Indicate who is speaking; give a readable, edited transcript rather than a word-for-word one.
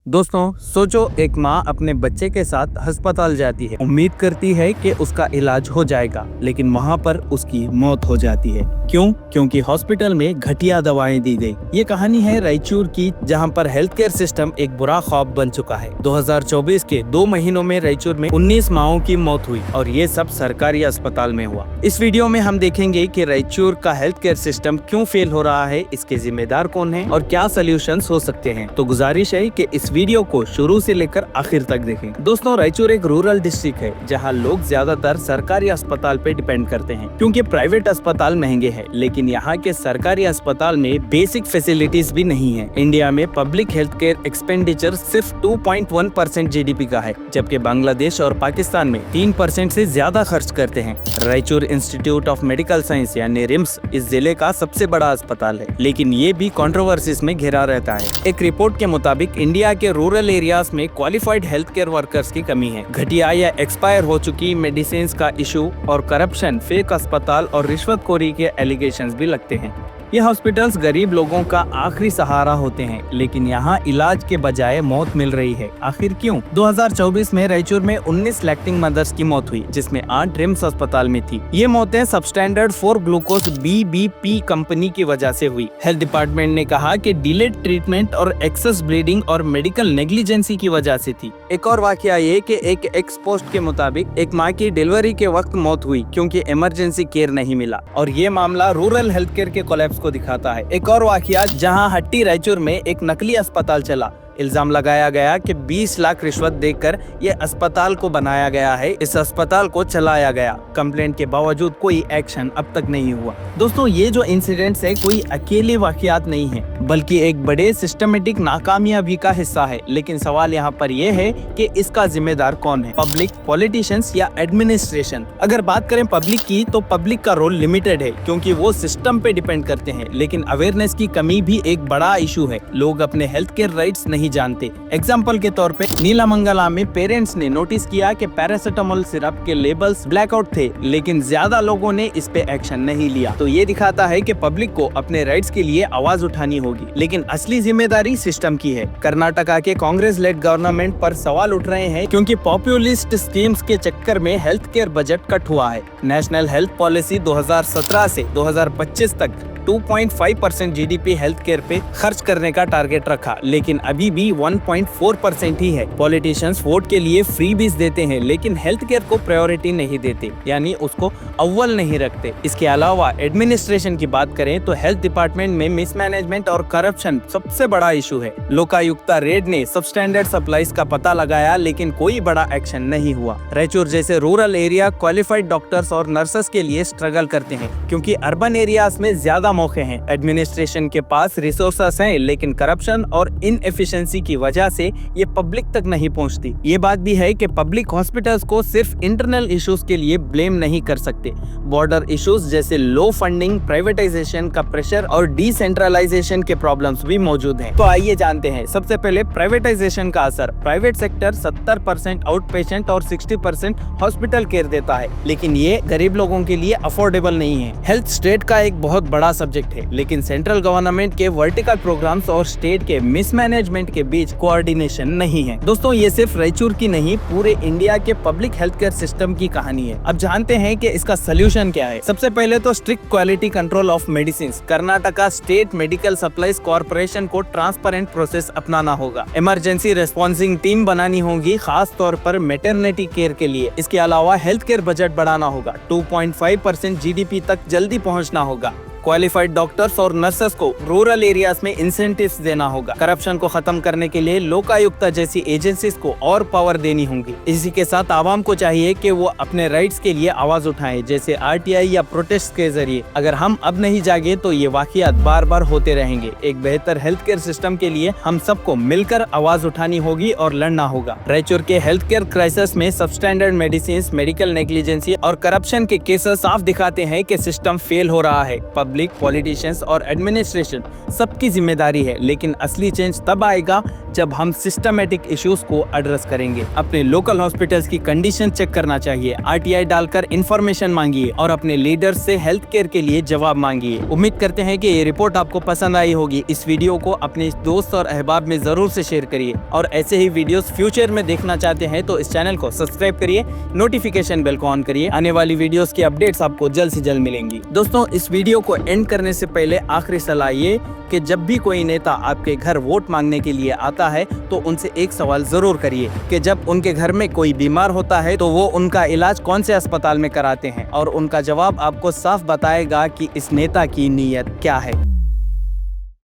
Speaker 1: दोस्तों सोचो, एक माँ अपने बच्चे के साथ अस्पताल जाती है, उम्मीद करती है कि उसका इलाज हो जाएगा, लेकिन वहाँ पर उसकी मौत हो जाती है। क्यों? क्योंकि हॉस्पिटल में घटिया दवाएं दी गई। ये कहानी है रायचूर की, जहाँ पर हेल्थ केयर सिस्टम एक बुरा ख्वाब बन चुका है। 2024 के 2 महीनों में रायचूर में 19 माओं की मौत हुई और ये सब सरकारी अस्पताल में हुआ। इस वीडियो में हम देखेंगे कि रायचूर का हेल्थ केयर सिस्टम क्यों फेल हो रहा है, इसके जिम्मेदार कौन है और क्या सोल्यूशंस हो सकते हैं। तो गुजारिश है कि इस वीडियो को शुरू से लेकर आखिर तक देखें। दोस्तों, रायचूर एक रूरल डिस्ट्रिक्ट है जहां लोग ज्यादातर सरकारी अस्पताल पे डिपेंड करते हैं, क्योंकि प्राइवेट अस्पताल महंगे हैं, लेकिन यहाँ के सरकारी अस्पताल में बेसिक फैसिलिटीज भी नहीं है। इंडिया में पब्लिक हेल्थ केयर एक्सपेंडिचर सिर्फ 2.1% जीडीपी का है, जबकि बांग्लादेश और पाकिस्तान में 3% से ज्यादा खर्च करते हैं। Raichur institute of medical science यानी रिम्स इस जिले का सबसे बड़ा अस्पताल है, लेकिन ये भी कंट्रोवर्सीज में घिरा रहता है। एक रिपोर्ट के मुताबिक इंडिया के रूरल एरियाज में क्वालिफाइड हेल्थ केयर वर्कर्स की कमी है। घटिया या एक्सपायर हो चुकी मेडिसिन का इशू और करप्शन, फेक अस्पताल और रिश्वतखोरी के एलिगेशंस भी लगते हैं। ये हॉस्पिटल्स गरीब लोगों का आखिरी सहारा होते हैं, लेकिन यहाँ इलाज के बजाय मौत मिल रही है। आखिर क्यों? 2024 में रायचूर में 19 लैक्टिंग मदर्स की मौत हुई, जिसमें 8 रिम्स अस्पताल में थी। ये मौतें सबस्टैंडर्ड 4 ग्लूकोज BBP कंपनी की वजह से हुई। हेल्थ डिपार्टमेंट ने कहा कि डिलेड ट्रीटमेंट और एक्सेस ब्लीडिंग और मेडिकल नेग्लिजेंसी की वजह से थी। एक और वाकया ये कि एक एक्स पोस्ट के मुताबिक एक माँ की डिलीवरी के वक्त मौत हुई क्योंकि इमरजेंसी केयर नहीं मिला, और ये मामला रूरल हेल्थ केयर के कोलैप्स को दिखाता है। एक और वाकया जहां हट्टी रायचूर में एक नकली अस्पताल चला। इल्जाम लगाया गया कि 20 लाख रिश्वत देकर ये अस्पताल को बनाया गया है, इस अस्पताल को चलाया गया। कंप्लेंट के बावजूद कोई एक्शन अब तक नहीं हुआ। दोस्तों, ये जो इंसिडेंट्स है कोई अकेले वाकयात नहीं है, बल्कि एक बड़े सिस्टमेटिक नाकामयाबी का हिस्सा है। लेकिन सवाल यहाँ पर यह है कि इसका जिम्मेदार कौन है, पब्लिक, पॉलिटिशियंस या एडमिनिस्ट्रेशन? अगर बात करें पब्लिक की, तो पब्लिक का रोल लिमिटेड है, क्योंकि वो सिस्टम पे डिपेंड करते हैं, लेकिन अवेयरनेस की कमी भी एक बड़ा इशू है। लोग अपने हेल्थ केयर राइट्स नहीं जानते। एग्जाम्पल के तौर पे नीलामंगला में पेरेंट्स ने नोटिस किया कि पैरासिटामोल सिरप के लेबल्स ब्लैकआउट थे, लेकिन ज्यादा लोगों ने इस पे एक्शन नहीं लिया। तो ये दिखाता है कि पब्लिक को अपने राइट्स के लिए आवाज उठानी होगी, लेकिन असली जिम्मेदारी सिस्टम की है। कर्नाटका के कांग्रेस लेड गवर्नमेंट पर सवाल उठ रहे हैं, क्योंकि पॉपुलिस्ट स्कीम्स के चक्कर में हेल्थ केयर बजट कट हुआ है। नेशनल हेल्थ पॉलिसी 2017 से 2025 तक 2.5% जीडीपी हेल्थ केयर पे खर्च करने का टारगेट रखा, लेकिन अभी भी 1.4% ही है। पॉलिटिशियंस वोट के लिए फ्रीबीज देते हैं, लेकिन हेल्थ केयर को प्रायोरिटी नहीं देते, यानी उसको अव्वल नहीं रखते। इसके अलावा एडमिनिस्ट्रेशन की बात करें तो हेल्थ डिपार्टमेंट में मिसमैनेजमेंट और करप्शन सबसे बड़ा इशू है। लोकायुक्ता रेड ने सबस्टैंडर्ड सप्लाईज का पता लगाया, लेकिन कोई बड़ा एक्शन नहीं हुआ। रायचूर जैसे रूरल एरिया क्वालिफाइड डॉक्टर्स और नर्सेस के लिए स्ट्रगल करते हैं, क्योंकि अर्बन एरियाज में ज्यादा मौके हैं। एडमिनिस्ट्रेशन के पास रिसोर्सेस हैं, लेकिन करप्शन और इनएफिशिएंसी की वजह से ये पब्लिक तक नहीं पहुंचती। ये बात भी है कि पब्लिक हॉस्पिटल्स को सिर्फ इंटरनल इश्यूज के लिए ब्लेम नहीं कर सकते। बॉर्डर इश्यूज जैसे लो फंडिंग, प्राइवेटाइजेशन का प्रेशर और डिसेंट्रलाइजेशन के प्रॉब्लम्स भी मौजूद हैं। तो आइए जानते हैं। सबसे पहले प्राइवेटाइजेशन का असर। प्राइवेट सेक्टर 70% आउट पेशेंट और 60% हॉस्पिटल केयर देता है, लेकिन ये गरीब लोगों के लिए अफोर्डेबल नहीं है। हेल्थ स्टेट का एक बहुत बड़ा सब्जेक्ट है, लेकिन सेंट्रल गवर्नमेंट के वर्टिकल प्रोग्राम्स और स्टेट के मिसमैनेजमेंट के बीच कोऑर्डिनेशन नहीं है। दोस्तों, ये सिर्फ रायचूर की नहीं, पूरे इंडिया के पब्लिक हेल्थ केयर सिस्टम की कहानी है। अब जानते हैं कि इसका सोल्यूशन क्या है। सबसे पहले तो strict quality control of medicine. Karnataka state medical supplies corporation को ट्रांसपेरेंट प्रोसेस अपनाना होगा। इमरजेंसी रिस्पॉन्सिंग टीम बनानी होगी, खास तौर पर मैटरनिटी केयर के लिए। इसके अलावा हेल्थ केयर बजट बढ़ाना होगा। 2.5% जीडीपी तक जल्दी पहुंचना होगा। क्वालिफाइड डॉक्टर्स और नर्सेस को रूरल एरियाज में इंसेंटिव्स देना होगा। करप्शन को खत्म करने के लिए लोकायुक्ता जैसी एजेंसीज को और पावर देनी होगी। इसी के साथ आवाम को चाहिए कि वो अपने राइट्स के लिए आवाज उठाएं, जैसे RTI या प्रोटेस्ट के जरिए। अगर हम अब नहीं जागे तो ये वाकयात बार बार होते रहेंगे। एक बेहतर हेल्थ केयर सिस्टम के लिए हम सबको मिलकर आवाज उठानी होगी और लड़ना होगा। रायचूर के हेल्थ केयर क्राइसिस में सबस्टैंडर्ड मेडिसिन, मेडिकल नेग्लिजेंसी और करप्शन के केसेस साफ दिखाते हैं कि सिस्टम फेल हो रहा है। पब्लिक, पॉलिटिशियंस और एडमिनिस्ट्रेशन सबकी जिम्मेदारी है, लेकिन असली चेंज तब आएगा जब हम सिस्टमेटिक इश्यूज को एड्रेस करेंगे। अपने लोकल हॉस्पिटल्स की कंडीशन चेक करना चाहिए, आरटीआई डालकर इंफॉर्मेशन मांगिए और अपने लीडर्स से हेल्थ केयर के लिए जवाब मांगिए। उम्मीद करते हैं कि ये रिपोर्ट आपको पसंद आई होगी। इस वीडियो को अपने दोस्त और अहबाब में जरूर से शेयर करिए और ऐसे ही वीडियोस फ्यूचर में देखना चाहते हैं तो इस चैनल को सब्सक्राइब करिए, नोटिफिकेशन बेल को ऑन करिए। आने वाली वीडियोस की अपडेट्स आपको जल्द से जल्द मिलेंगी। दोस्तों, इस वीडियो को एंड करने से पहले आखिरी सलाह ये कि जब भी कोई नेता आपके घर वोट मांगने के लिए आता है तो उनसे एक सवाल जरूर करिए कि जब उनके घर में कोई बीमार होता है तो वो उनका इलाज कौन से अस्पताल में कराते हैं, और उनका जवाब आपको साफ बताएगा कि इस नेता की नीयत क्या है।